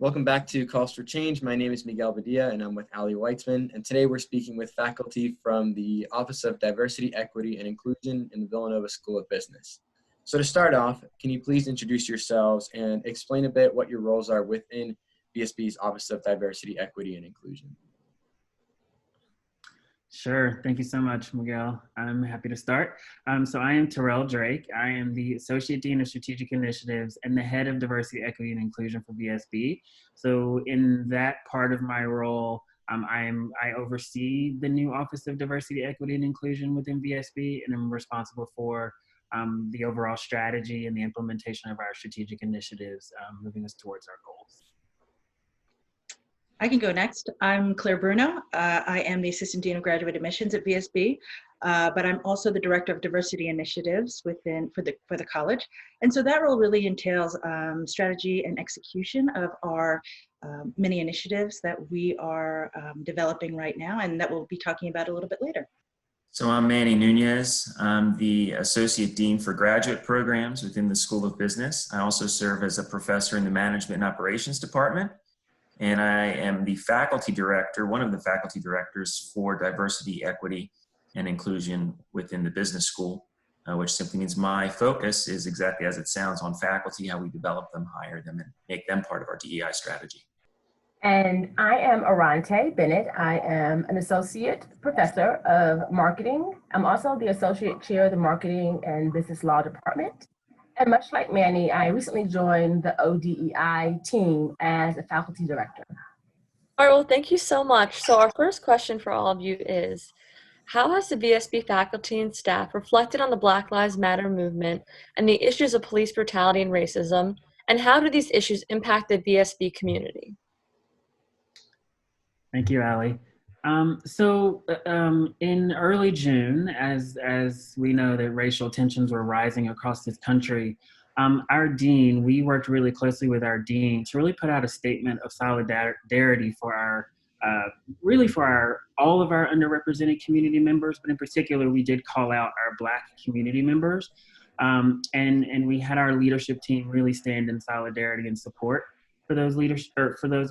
Welcome back to Calls for Change. My name is Miguel Badia and I'm with Weitzman. And today we're speaking with faculty from the Office of Diversity, Equity, and Inclusion in the Villanova School of Business. So to start off, can you please introduce yourselves and explain a bit what your roles are within VSB's Office of Diversity, Equity, and Inclusion? Sure. Thank you so much, Miguel. I'm happy to start. So I am Tyrel Drake. I am the Associate Dean of Strategic Initiatives and the Head of Diversity, Equity, and Inclusion for VSB. So in that part of my role, I oversee the new Office of Diversity, Equity, and Inclusion within VSB, and I'm responsible for the overall strategy and the implementation of our strategic initiatives, moving us towards our goals. I can go next. I'm Claire Bruno. I am the Assistant Dean of Graduate Admissions at VSB, but I'm also the Director of Diversity Initiatives for the college. And so that role really entails strategy and execution of our many initiatives that we are developing right now and that we'll be talking about a little bit later. So I'm Manny Nunez. I'm the Associate Dean for Graduate Programs within the School of Business. I also serve as a professor in the Management and Operations Department. And I am the faculty director, one of the faculty directors for diversity, equity, and inclusion within the business school, which simply means my focus is exactly as it sounds on faculty, how we develop them, hire them, and make them part of our DEI strategy. And I am Orante Bennett. I am an associate professor of marketing. I'm also the associate chair of the marketing and business law department. And much like Manny, I recently joined the ODEI team as a faculty director. All right, well, thank you so much. So our first question for all of you is, how has the VSB faculty and staff reflected on the Black Lives Matter movement and the issues of police brutality and racism, and how do these issues impact the VSB community? Thank you, Ally. In early June, as we know that racial tensions were rising across this country, our dean, we worked really closely with our dean to really put out a statement of solidarity for all of our underrepresented community members, but in particular, we did call out our Black community members. And we had our leadership team really stand in solidarity and support for those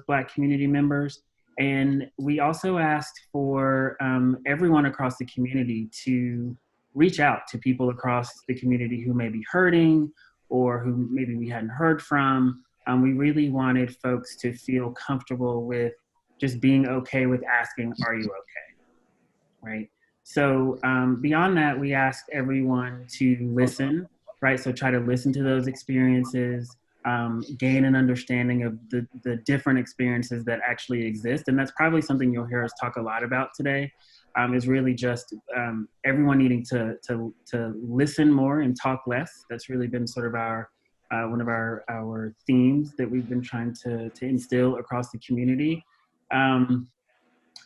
Black community members. And we also asked for everyone across the community to reach out to people across the community who may be hurting or who maybe we hadn't heard from. We really wanted folks to feel comfortable with just being okay with asking, are you okay, right? So beyond that, we asked everyone to listen, right? So try to listen to those experiences, gain an understanding of the different experiences that actually exist. And that's probably something you'll hear us talk a lot about today, is really just everyone needing to listen more and talk less. That's really been sort of our one of our themes that we've been trying to instill across the community. And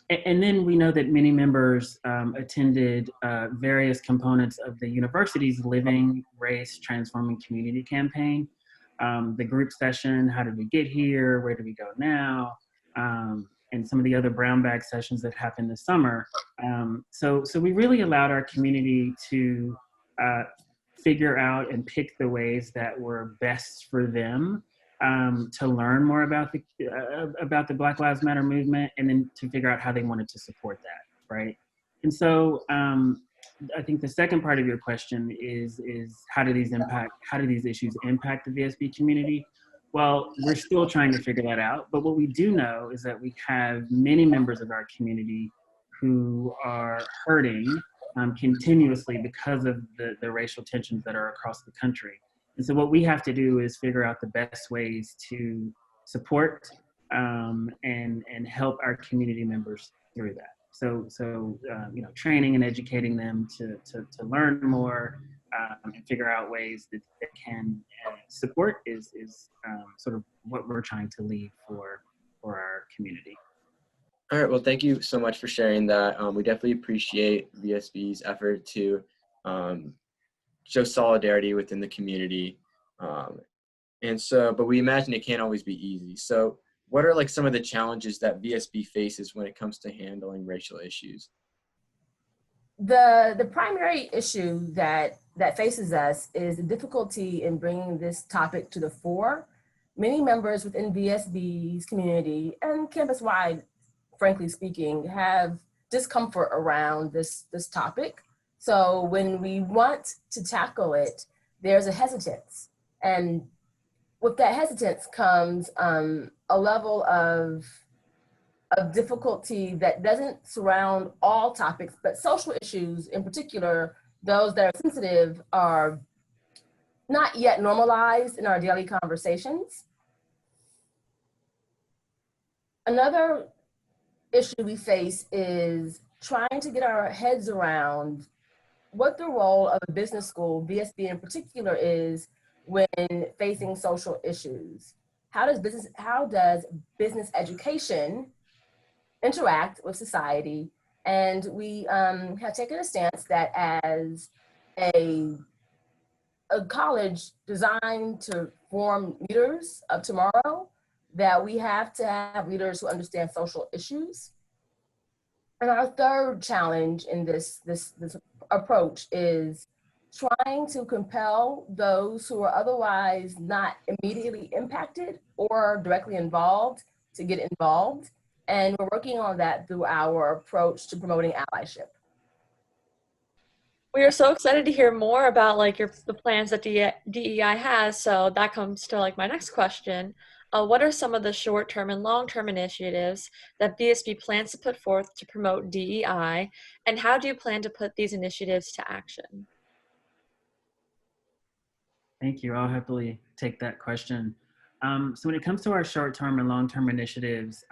then we know that many members attended various components of the university's Living Race Transforming Community campaign. The group session, how did we get here, where do we go now, and some of the other brown bag sessions that happened this summer. So we really allowed our community to figure out and pick the ways that were best for them to learn more about the Black Lives Matter movement, and then to figure out how they wanted to support that, right? And so I think the second part of your question is how do these issues impact the VSB community? Well, we're still trying to figure that out, but what we do know is that we have many members of our community who are hurting continuously because of the racial tensions that are across the country. And so what we have to do is figure out the best ways to support and help our community members through that. So training and educating them to learn more and figure out ways that can support is sort of what we're trying to lead for our community. All right, well, thank you so much for sharing that. We definitely appreciate VSB's effort to show solidarity within the community. But we imagine it can't always be easy. So what are like some of the challenges that VSB faces when it comes to handling racial issues? The primary issue that faces us is the difficulty in bringing this topic to the fore, many members within VSB's community and campus-wide, frankly speaking, have discomfort around this topic. So when we want to tackle it, there's a hesitance. And with that hesitance comes a level of difficulty that doesn't surround all topics, but social issues in particular, those that are sensitive, are not yet normalized in our daily conversations. Another issue we face is trying to get our heads around what the role of a business school, VSB in particular, is when facing social issues. How does business education interact with society? And we have taken a stance that as a college designed to form leaders of tomorrow, that we have to have leaders who understand social issues. And our third challenge in this approach is trying to compel those who are otherwise not immediately impacted or directly involved to get involved. And we're working on that through our approach to promoting allyship. We are so excited to hear more about like the plans that DEI has. So that comes to like my next question. What are some of the short-term and long-term initiatives that VSB plans to put forth to promote DEI, and how do you plan to put these initiatives to action? Thank you. I'll happily take that question. So when it comes to our short-term and long-term initiatives,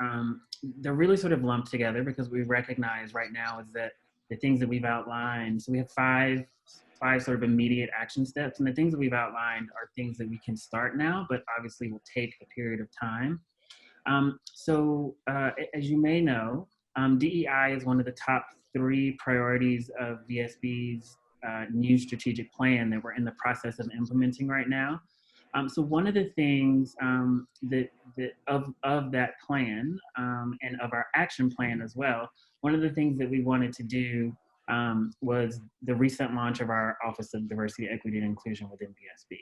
they're really sort of lumped together because we recognize right now is that the things that we've outlined, so we have five sort of immediate action steps, and the things that we've outlined are things that we can start now, but obviously will take a period of time. As you may know, DEI is one of the top 3 priorities of VSB's new strategic plan that we're in the process of implementing right now. So one of the things of that plan and of our action plan as well, one of the things that we wanted to do was the recent launch of our Office of Diversity, Equity, and Inclusion within VSB.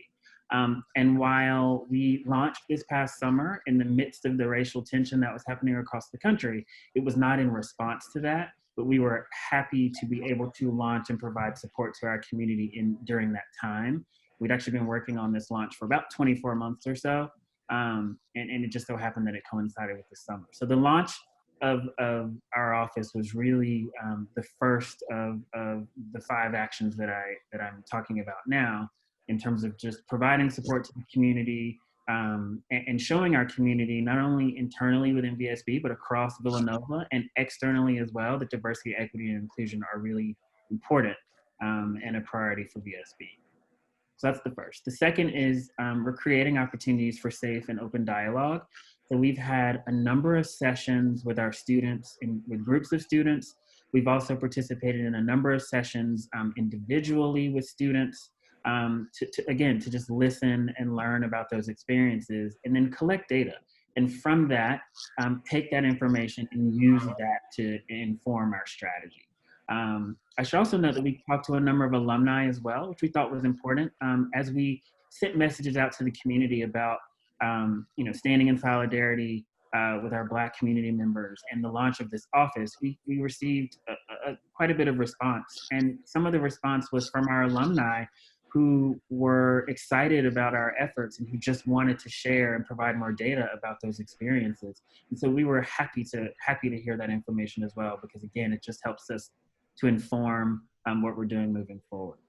And while we launched this past summer in the midst of the racial tension that was happening across the country, it was not in response to that, but we were happy to be able to launch and provide support to our community during that time. We'd actually been working on this launch for about 24 months or so, and it just so happened that it coincided with the summer. So the launch of our office was really the first of the 5 actions that I'm talking about now, in terms of just providing support to the community and showing our community, not only internally within VSB, but across Villanova and externally as well, that diversity, equity, and inclusion are really important and a priority for VSB. So that's the first. The second is we're creating opportunities for safe and open dialogue. So we've had a number of sessions with our students, with groups of students. We've also participated in a number of sessions individually with students to just listen and learn about those experiences and then collect data. And from that, take that information and use that to inform our strategy. I should also note that we talked to a number of alumni as well, which we thought was important as we sent messages out to the community about standing in solidarity with our Black community members and the launch of this office. We received quite a bit of response, and some of the response was from our alumni who were excited about our efforts and who just wanted to share and provide more data about those experiences. And so we were happy to hear that information as well, because again, it just helps us to inform what we're doing moving forward.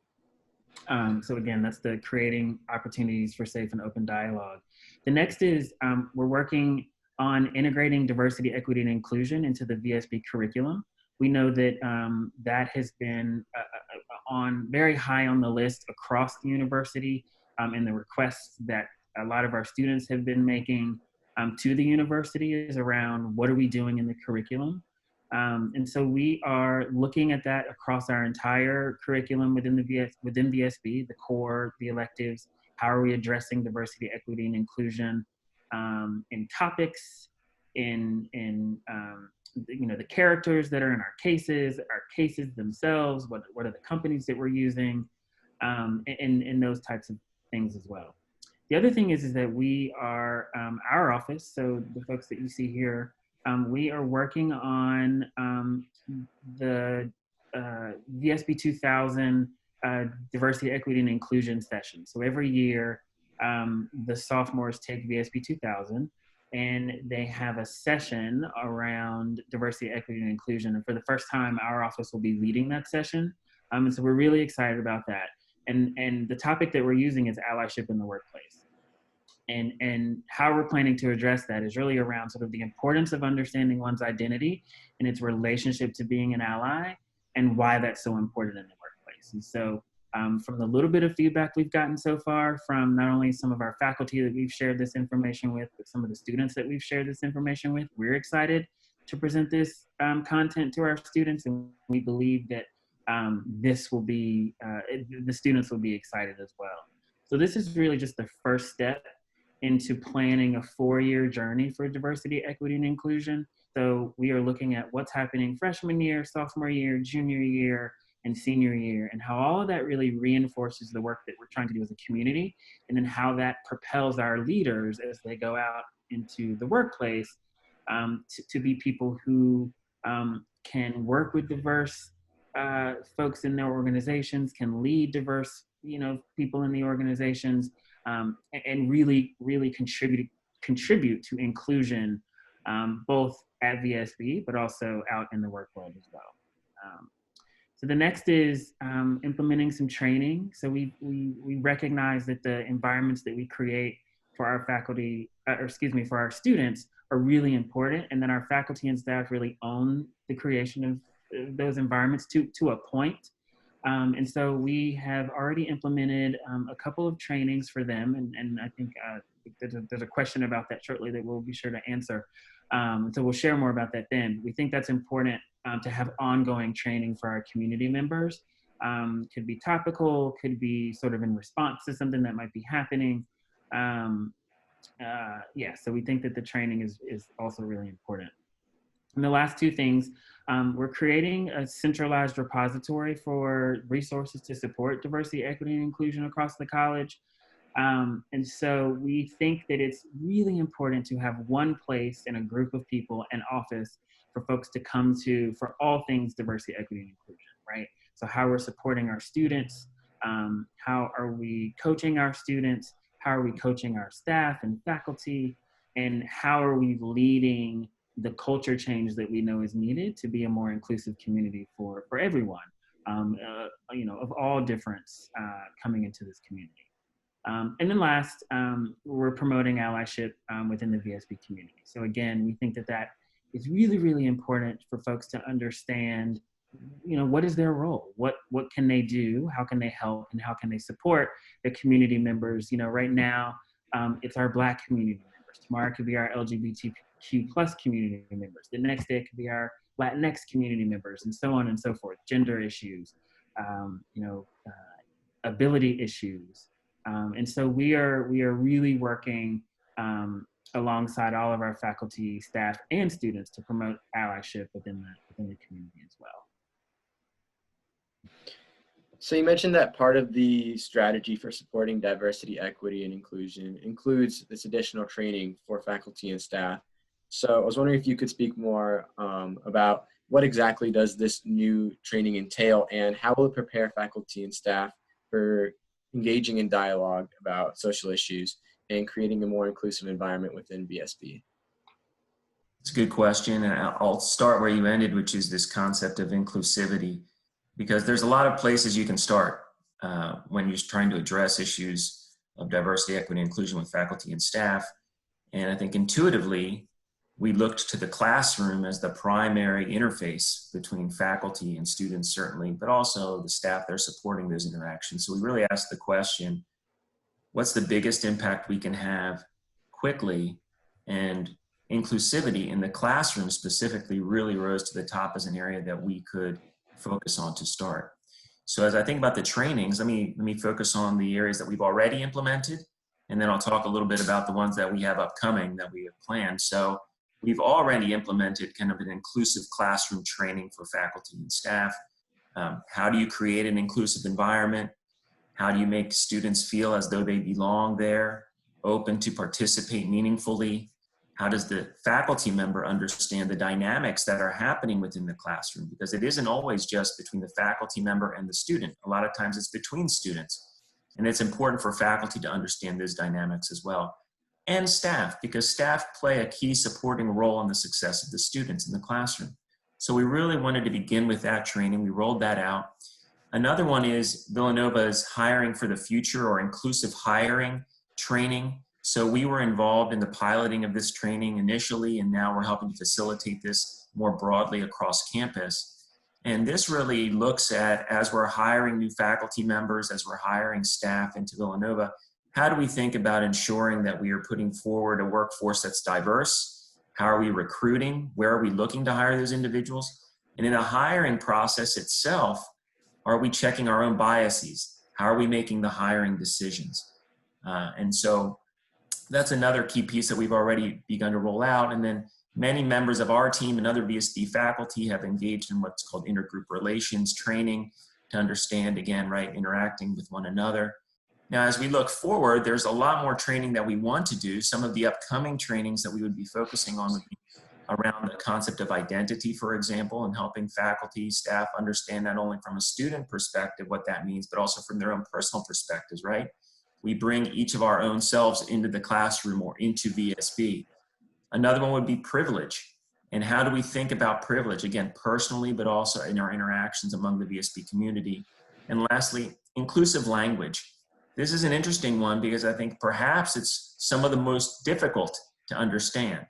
So again, that's the creating opportunities for safe and open dialogue. The next is we're working on integrating diversity, equity, and inclusion into the VSB curriculum. We know that that has been very high on the list across the university, and the requests that a lot of our students have been making to the university is around what are we doing in the curriculum. And so we are looking at that across our entire curriculum within VSB, the core, the electives. How are we addressing diversity, equity, and inclusion in topics, in the characters that are in our cases themselves, what are the companies that we're using, and those types of things as well. The other thing is that we are, our office, so the folks that you see here, we are working on the VSB 2000 Diversity, Equity, and Inclusion session. So every year, the sophomores take VSB 2000 and they have a session around diversity, equity, and inclusion. And for the first time, our office will be leading that session. And so we're really excited about that. And the topic that we're using is allyship in the workplace. And how we're planning to address that is really around sort of the importance of understanding one's identity and its relationship to being an ally and why that's so important in the workplace. And so from the little bit of feedback we've gotten so far from not only some of our faculty that we've shared this information with, but some of the students that we've shared this information with, we're excited to present this content to our students, and we believe that this will be, the students will be excited as well. So this is really just the first step into planning a 4-year journey for diversity, equity, and inclusion. So we are looking at what's happening freshman year, sophomore year, junior year, and senior year, and how all of that really reinforces the work that we're trying to do as a community, and then how that propels our leaders as they go out into the workplace to be people who can work with diverse folks in their organizations, can lead diverse people in the organizations, and really contribute to inclusion, both at VSB, but also out in the work world as well. So the next is implementing some training. So we recognize that the environments that we create for our faculty, for our students are really important, and then our faculty and staff really own the creation of those environments to a point. And so we have already implemented a couple of trainings for them, and I think there's a question about that shortly that we'll be sure to answer. So we'll share more about that then. We think that's important to have ongoing training for our community members. Could be topical, could be sort of in response to something that might be happening. So we think that the training is also really important. And the last two things, we're creating a centralized repository for resources to support diversity, equity, and inclusion across the college. And so we think that it's really important to have one place and a group of people, an office for folks to come to for all things diversity, equity, and inclusion, right? So how we're supporting our students, how are we coaching our students, how are we coaching our staff and faculty, and how are we leading the culture change that we know is needed to be a more inclusive community for everyone, of all difference coming into this community. And then last, we're promoting allyship within the VSB community. So again, we think that that is really, really important for folks to understand, what is their role? What can they do? How can they help? And how can they support the community members? Right now, it's our Black community members. Tomorrow it could be our LGBTQ plus community members. The next day it could be our Latinx community members, and so on and so forth. Gender issues, ability issues. And so we are really working alongside all of our faculty, staff, and students to promote allyship within the community as well. So you mentioned that part of the strategy for supporting diversity, equity, and inclusion includes this additional training for faculty and staff. So I was wondering if you could speak more about what exactly does this new training entail, and how will it prepare faculty and staff for engaging in dialogue about social issues and creating a more inclusive environment within VSB? It's a good question, and I'll start where you ended, which is this concept of inclusivity, because there's a lot of places you can start when you're trying to address issues of diversity, equity, and inclusion with faculty and staff. And I think intuitively, we looked to the classroom as the primary interface between faculty and students, certainly, but also the staff that are supporting those interactions. So we really asked the question, what's the biggest impact we can have quickly? And inclusivity in the classroom specifically really rose to the top as an area that we could focus on to start. So as I think about the trainings, let me focus on the areas that we've already implemented, and then I'll talk a little bit about the ones that we have upcoming that we have planned. So we've already implemented kind of an inclusive classroom training for faculty and staff. How do you create an inclusive environment? How do you make students feel as though they belong there? open to participate meaningfully? How does the faculty member understand the dynamics that are happening within the classroom? Because it isn't always just between the faculty member and the student. A lot of times it's between students. And it's important for faculty to understand those dynamics as well. And staff, because staff play a key supporting role in the success of the students in the classroom. So we really wanted to begin with that training. We rolled that out. Another one is Villanova's Hiring for the Future, or inclusive hiring training. So we were involved in the piloting of this training initially, and now we're helping to facilitate this more broadly across campus. And this really looks at, as we're hiring new faculty members, as we're hiring staff into Villanova, how do we think about ensuring that we are putting forward a workforce that's diverse? How are we recruiting? Where are we looking to hire those individuals? And in the hiring process itself, are we checking our own biases? How are we making the hiring decisions? And so that's another key piece that we've already begun to roll out. And then many members of our team and other VSB faculty have engaged in what's called intergroup relations training to understand, again, right, interacting with one another. Now, as we look forward, there's a lot more training that we want to do. Some of the upcoming trainings that we would be focusing on would be around the concept of identity, for example, and helping faculty, staff understand not only from a student perspective what that means, but also from their own personal perspectives, right? We bring each of our own selves into the classroom or into VSB. Another one would be privilege. And how do we think about privilege? Again, personally, but also in our interactions among the VSB community. And lastly, inclusive language. This is an interesting one because I think perhaps it's some of the most difficult to understand.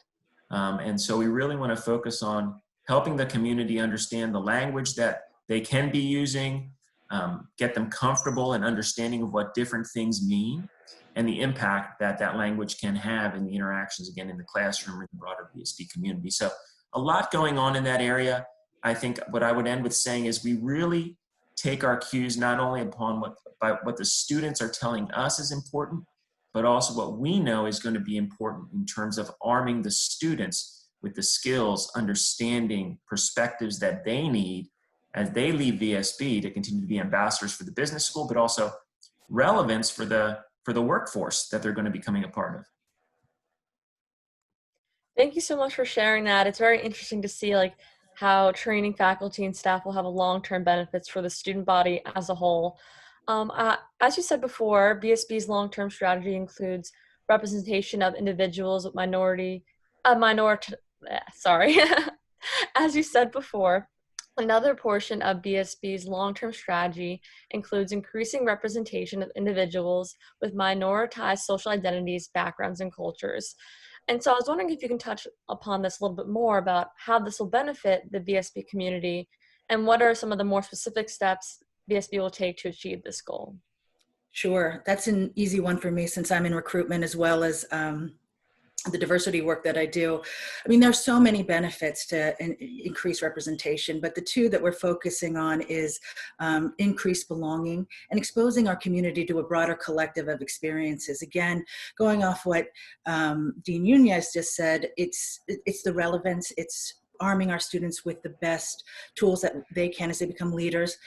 And so we really want to focus on helping the community understand the language that they can be using, get them comfortable and understanding of what different things mean and the impact that that language can have in the interactions, again, in the classroom or the broader VSB community. So a lot going on in that area. I think what I would end with saying is we really take our cues not only upon what the students are telling us is important, but also what we know is going to be important in terms of arming the students with the skills, understanding, perspectives that they need as they leave VSB to continue to be ambassadors for the business school, but also relevance for the workforce that they're going to be becoming a part of. Thank you so much for sharing that. It's very interesting to see like how training faculty and staff will have a long-term benefits for the student body as a whole. As you said before, VSB's long-term strategy includes representation of individuals with As you said before, another portion of BSB's long-term strategy includes increasing representation of individuals with minoritized social identities, backgrounds, and cultures. And so I was wondering if you can touch upon this a little bit more about how this will benefit the VSB community and what are some of the more specific steps VSB will take to achieve this goal. Sure, that's an easy one for me since I'm in recruitment as well as the diversity work that I do. I mean, there's so many benefits to increase representation, but the two that we're focusing on is increased belonging and exposing our community to a broader collective of experiences. Again, going off what Dean Nuñez just said, it's the relevance, it's arming our students with the best tools that they can as they become leaders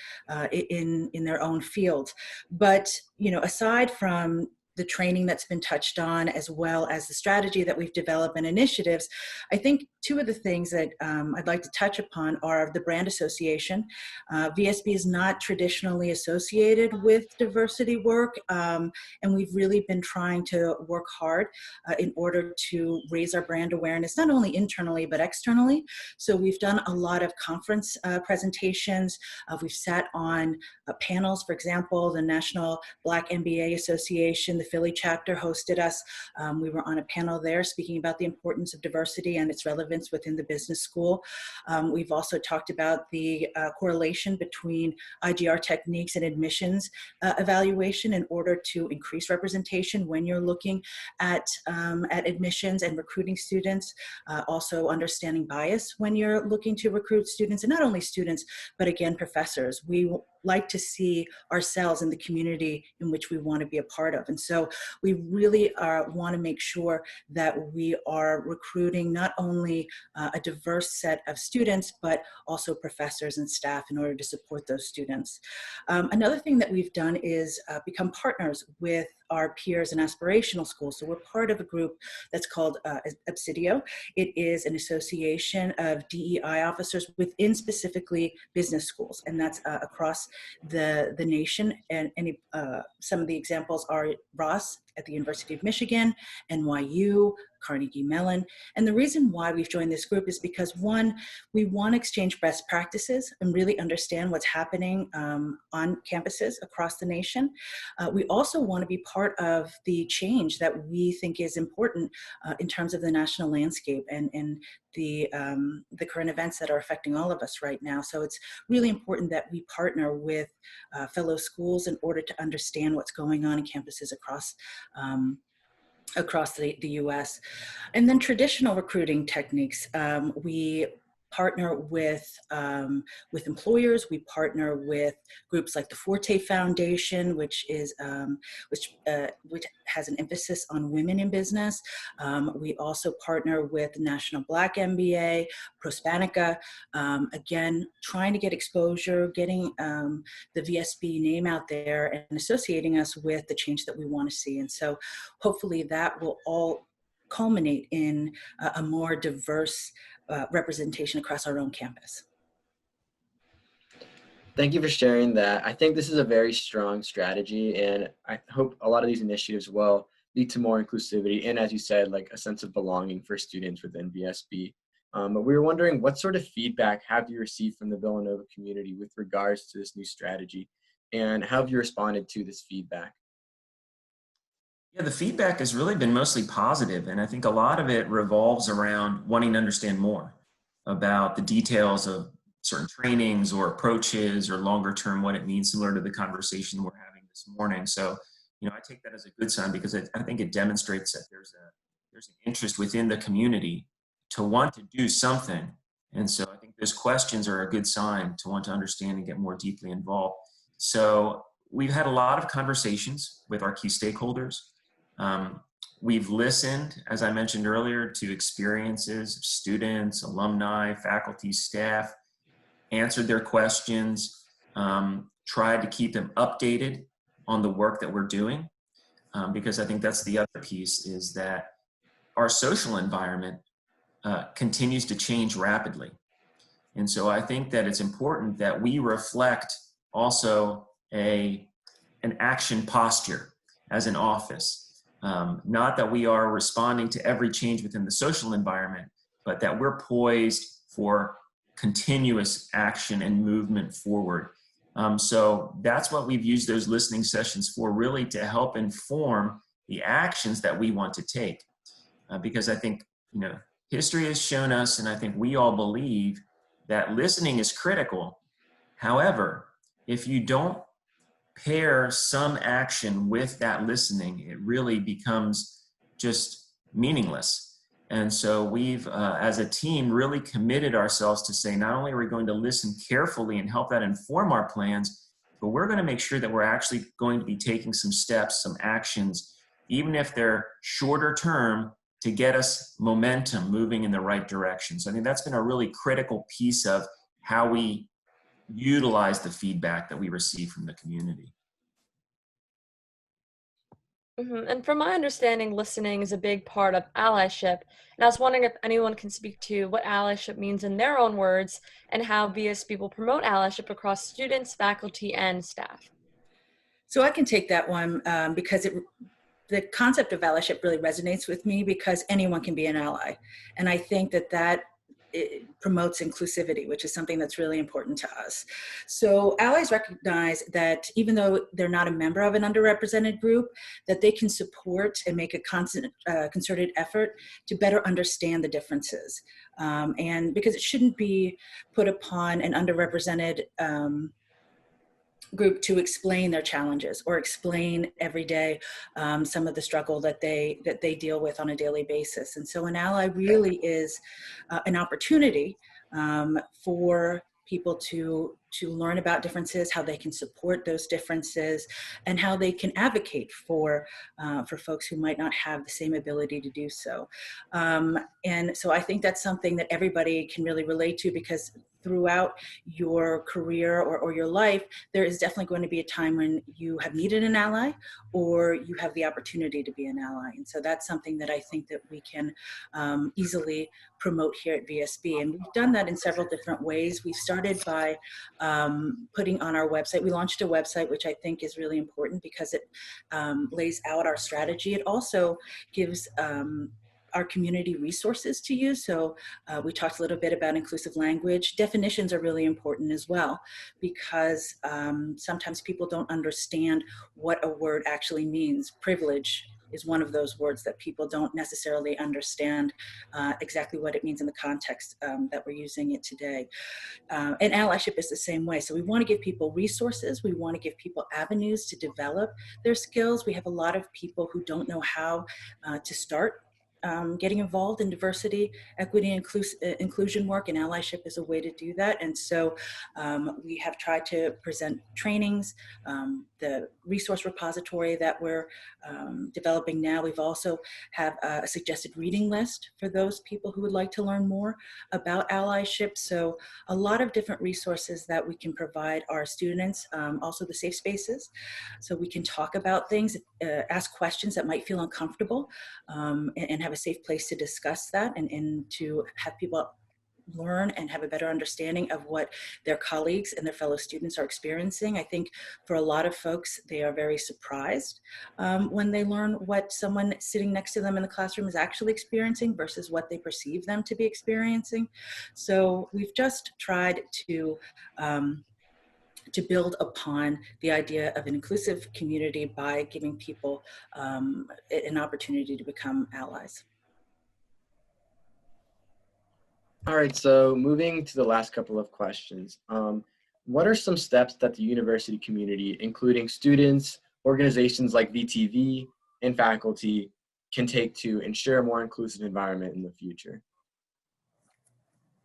in their own field. But, you know, aside from the training that's been touched on, as well as the strategy that we've developed and initiatives, I think two of the things that I'd like to touch upon are the brand association. VSB is not traditionally associated with diversity work, and we've really been trying to work hard in order to raise our brand awareness, not only internally, but externally. So we've done a lot of conference presentations. We've sat on panels, for example, the National Black MBA Association, the Philly chapter hosted us. We were on a panel there speaking about the importance of diversity and its relevance within the business school. We've also talked about the correlation between IGR techniques and admissions evaluation in order to increase representation when you're looking at admissions and recruiting students. Also understanding bias when you're looking to recruit students, and not only students, but again, professors. We like to see ourselves in the community in which we want to be a part of. And so we really want to make sure that we are recruiting not only a diverse set of students, but also professors and staff in order to support those students. Another thing that we've done is become partners with our peers in aspirational schools. So we're part of a group that's called Obsidio. It is an association of DEI officers within specifically business schools, and that's across the nation. And some of the examples are Ross at the University of Michigan, NYU, Carnegie Mellon. And the reason why we've joined this group is because, one, we want to exchange best practices and really understand what's happening on campuses across the nation. We also want to be part of the change that we think is important in terms of the national landscape and the current events that are affecting all of us right now. So it's really important that we partner with fellow schools in order to understand what's going on in campuses across the U.S. And then traditional recruiting techniques. We partner with employers. We partner with groups like the Forte Foundation, which has an emphasis on women in business. We also partner with the National Black MBA, Prospanica, again, trying to get exposure, getting the VSB name out there and associating us with the change that we want to see. And so hopefully that will all culminate in a more diverse representation across our own campus. Thank you for sharing that. I think this is a very strong strategy, and I hope a lot of these initiatives will lead to more inclusivity and, as you said, like a sense of belonging for students within VSB. But we were wondering, what sort of feedback have you received from the Villanova community with regards to this new strategy, and how have you responded to this feedback? Yeah, the feedback has really been mostly positive, and I think a lot of it revolves around wanting to understand more about the details of certain trainings or approaches or longer term what it means, similar to the conversation we're having this morning. So, I take that as a good sign because I think it demonstrates that there's an interest within the community to want to do something. And so I think those questions are a good sign to want to understand and get more deeply involved. So we've had a lot of conversations with our key stakeholders. We've listened, as I mentioned earlier, to experiences of students, alumni, faculty, staff, answered their questions, tried to keep them updated on the work that we're doing, because I think that's the other piece, is that our social environment continues to change rapidly. And so I think that it's important that we reflect also an action posture as an office. Not that we are responding to every change within the social environment, but that we're poised for continuous action and movement forward. So that's what we've used those listening sessions for, really to help inform the actions that we want to take. Because I think, history has shown us, and I think we all believe, that listening is critical. However, if you don't pair some action with that listening, it really becomes just meaningless. And so we've, as a team, really committed ourselves to say, not only are we going to listen carefully and help that inform our plans, but we're going to make sure that we're actually going to be taking some steps, some actions, even if they're shorter term, to get us momentum moving in the right direction. So I think that's been a really critical piece of how we utilize the feedback that we receive from the community. And from my understanding, listening is a big part of allyship. And I was wondering if anyone can speak to what allyship means in their own words and how VSB will promote allyship across students, faculty, and staff. So I can take that one because the concept of allyship really resonates with me, because anyone can be an ally. And I think that it promotes inclusivity, which is something that's really important to us. So allies recognize that even though they're not a member of an underrepresented group, that they can support and make a concerted effort to better understand the differences. And because it shouldn't be put upon an underrepresented group to explain their challenges or explain every day some of the struggle that they deal with on a daily basis. And so an ally really is an opportunity for people to learn about differences, how they can support those differences, and how they can advocate for folks who might not have the same ability to do so. And so I think that's something that everybody can really relate to, because throughout your career or your life, there is definitely going to be a time when you have needed an ally or you have the opportunity to be an ally. And so that's something that I think that we can easily promote here at VSB. And we've done that in several different ways. We started by putting on our website. We launched a website, which I think is really important because it lays out our strategy. It also gives our community resources to use. So we talked a little bit about inclusive language. Definitions are really important as well, because sometimes people don't understand what a word actually means. Privilege is one of those words that people don't necessarily understand exactly what it means in the context that we're using it today. And allyship is the same way. So we want to give people resources. We want to give people avenues to develop their skills. We have a lot of people who don't know how to start getting involved in diversity, equity, inclusion work, and allyship is a way to do that. And so we have tried to present trainings, the resource repository that we're developing now. We've also have a suggested reading list for those people who would like to learn more about allyship. So a lot of different resources that we can provide our students, also the safe spaces. So we can talk about things, ask questions that might feel uncomfortable, and have a safe place to discuss that, and to have people learn and have a better understanding of what their colleagues and their fellow students are experiencing. I think for a lot of folks, they are very surprised when they learn what someone sitting next to them in the classroom is actually experiencing versus what they perceive them to be experiencing. So we've just tried to build upon the idea of an inclusive community by giving people an opportunity to become allies. All right, so moving to the last couple of questions. What are some steps that the university community, including students, organizations like VTV, and faculty, can take to ensure a more inclusive environment in the future?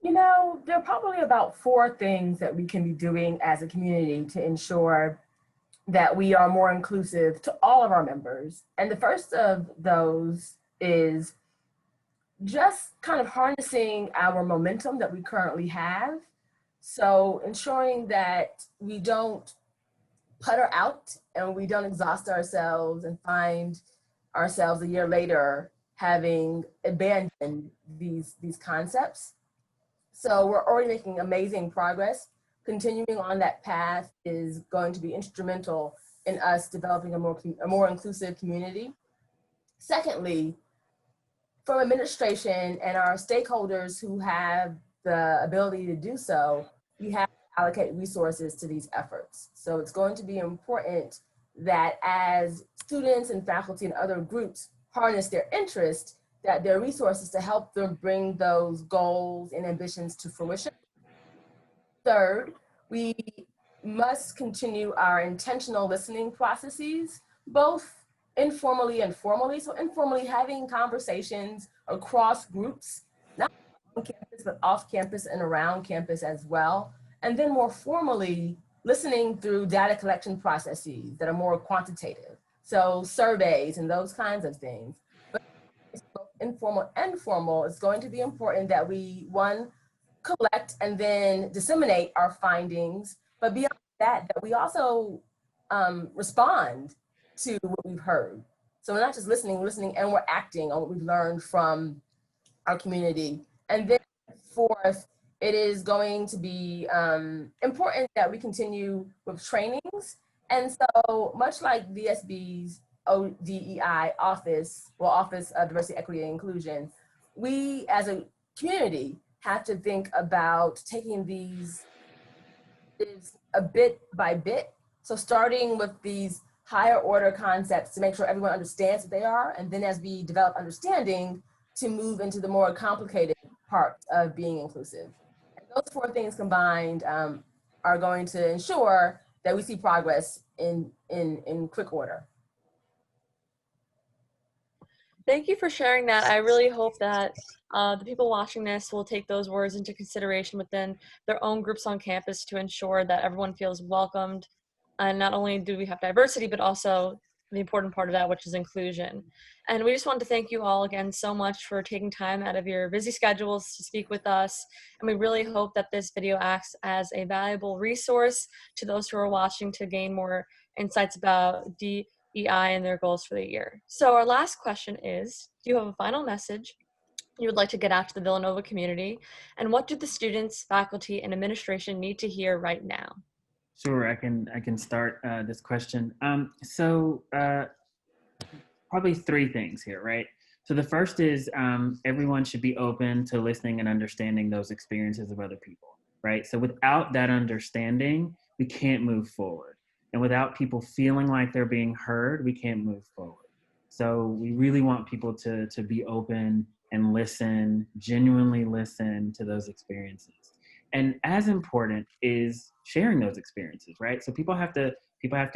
You know, there are probably about 4 things that we can be doing as a community to ensure that we are more inclusive to all of our members. And the first of those is just kind of harnessing our momentum that we currently have. So ensuring that we don't putter out and we don't exhaust ourselves and find ourselves a year later having abandoned these concepts. So we're already making amazing progress. Continuing on that path is going to be instrumental in us developing a more inclusive community. Secondly, from administration and our stakeholders who have the ability to do so, we have to allocate resources to these efforts. So it's going to be important that as students and faculty and other groups harness their interest, that there are resources to help them bring those goals and ambitions to fruition. Third, we must continue our intentional listening processes, both informally and formally. So informally, having conversations across groups, not on campus, but off campus and around campus as well. And then more formally, listening through data collection processes that are more quantitative. So surveys and those kinds of things. But both informal and formal, it's going to be important that we, one, collect and then disseminate our findings, but beyond that, that we also respond to what we've heard. So we're not just listening, and we're acting on what we've learned from our community. And then fourth, it is going to be important that we continue with trainings. And so much like VSB's ODEI Office of Diversity, Equity, and Inclusion, we as a community have to think about taking these a bit by bit. So starting with these higher order concepts to make sure everyone understands what they are. And then as we develop understanding, to move into the more complicated part of being inclusive. And those 4 things combined are going to ensure that we see progress in quick order. Thank you for sharing that. I really hope that the people watching this will take those words into consideration within their own groups on campus to ensure that everyone feels welcomed. And not only do we have diversity, but also the important part of that, which is inclusion. And we just want to thank you all again so much for taking time out of your busy schedules to speak with us. And we really hope that this video acts as a valuable resource to those who are watching to gain more insights about DEI and their goals for the year. So our last question is, do you have a final message you would like to get out to the Villanova community? And what do the students, faculty, and administration need to hear right now? Sure, I can start this question. Probably three things here, right? So the first is everyone should be open to listening and understanding those experiences of other people, right? So without that understanding, we can't move forward. And without people feeling like they're being heard, we can't move forward. So we really want people to be open and listen, genuinely listen to those experiences. And as important is sharing those experiences, right? So people have to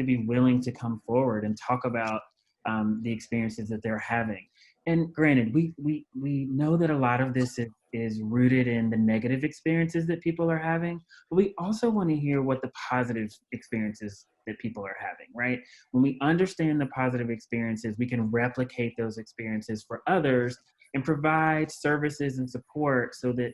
be willing to come forward and talk about the experiences that they're having. And granted, we know that a lot of this is rooted in the negative experiences that people are having, but we also want to hear what the positive experiences that people are having, right? When we understand the positive experiences, we can replicate those experiences for others and provide services and support so that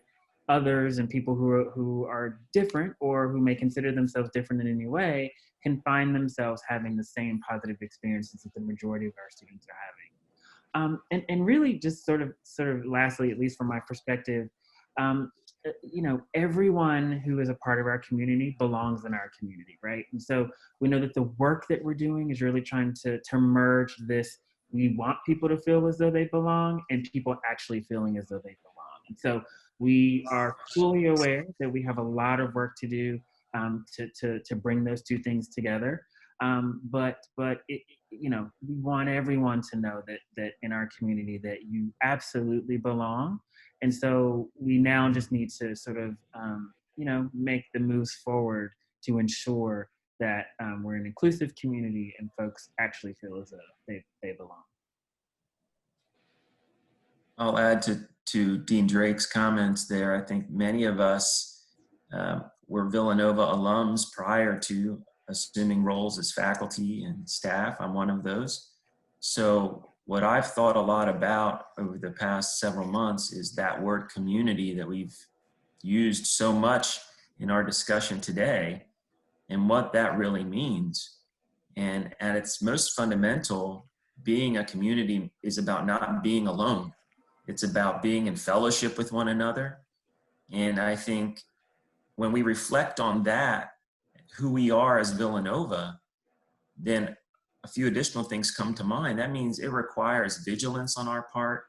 others and people who are different or who may consider themselves different in any way can find themselves having the same positive experiences that the majority of our students are having. And really just sort of lastly, at least from my perspective, everyone who is a part of our community belongs in our community, right? And so we know that the work that we're doing is really trying to merge this. We want people to feel as though they belong and people actually feeling as though they belong. And so we are fully aware that we have a lot of work to do to bring those two things together. But we want everyone to know that in our community that you absolutely belong. And so we now just need to sort of, make the moves forward to ensure that we're an inclusive community and folks actually feel as though they belong. I'll add to Dean Drake's comments there. I think many of us were Villanova alums prior to assuming roles as faculty and staff. I'm one of those. So what I've thought a lot about over the past several months is that word community that we've used so much in our discussion today and what that really means. And at its most fundamental, being a community is about not being alone. It's about being in fellowship with one another. And I think when we reflect on that, who we are as Villanova, then a few additional things come to mind. That means it requires vigilance on our part.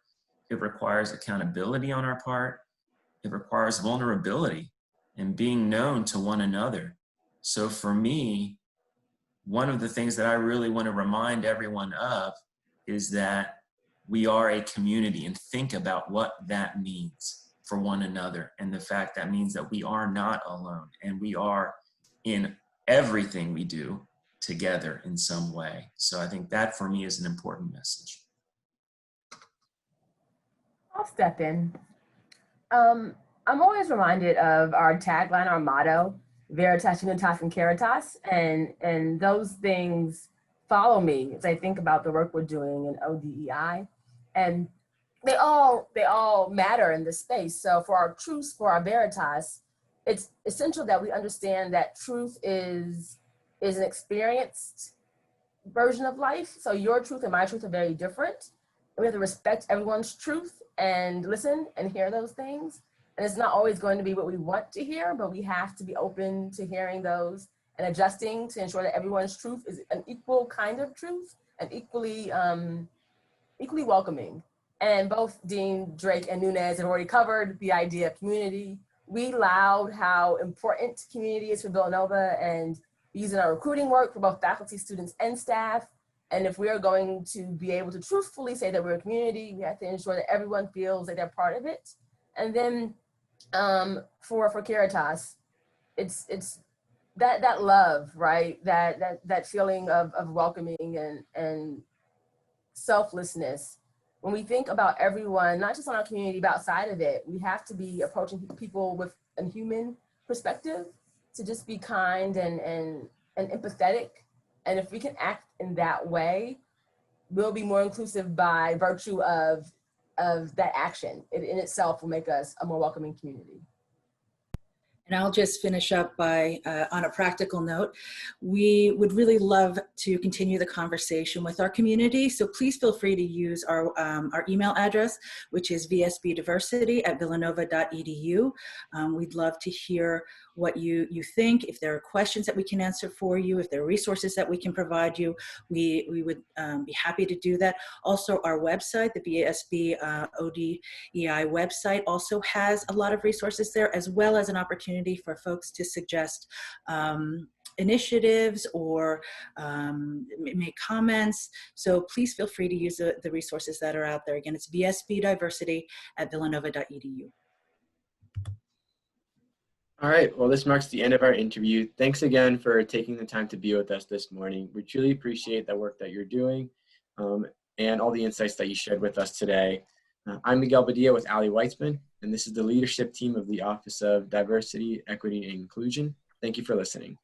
It requires accountability on our part. It requires vulnerability and being known to one another. So for me, one of the things that I really want to remind everyone of is that we are a community, and think about what that means for one another. And the fact that means that we are not alone and we are in everything we do together in some way. So I think that for me is an important message. I'll step in. I'm always reminded of our tagline, our motto, Veritas, Unitas, and Caritas, and those things follow me as I think about the work we're doing in ODEI, and they all matter in this space. So for our truths, for our Veritas, it's essential that we understand that truth is an experienced version of life. So your truth and my truth are very different. We have to respect everyone's truth and listen and hear those things. And it's not always going to be what we want to hear, but we have to be open to hearing those and adjusting to ensure that everyone's truth is an equal kind of truth and equally welcoming. And both Dean Drake and Nuñez have already covered the idea of community. We laud how important community is for Villanova and using our recruiting work for both faculty, students, and staff. And if we are going to be able to truthfully say that we're a community, we have to ensure that everyone feels that they're part of it. And then for Caritas, it's that love, right? That feeling of welcoming and selflessness when we think about everyone, not just on our community, but outside of it, we have to be approaching people with a human perspective, to just be kind and empathetic. And if we can act in that way, we'll be more inclusive by virtue of that action. It in itself will make us a more welcoming community. And I'll just finish up by, on a practical note, we would really love to continue the conversation with our community. So please feel free to use our email address, which is vsbdiversity@villanova.edu. We'd love to hear what you think. If there are questions that we can answer for you, if there are resources that we can provide you, we would be happy to do that. Also, our website, the VSB ODEI website, also has a lot of resources there, as well as an opportunity for folks to suggest initiatives or make comments. So please feel free to use the resources that are out there. Again, it's vsbdiversity@villanova.edu. All right, well, this marks the end of our interview. Thanks again for taking the time to be with us this morning. We truly appreciate the work that you're doing and all the insights that you shared with us today. I'm Miguel Badia with Weitzman, and this is the leadership team of the Office of Diversity, Equity, and Inclusion. Thank you for listening.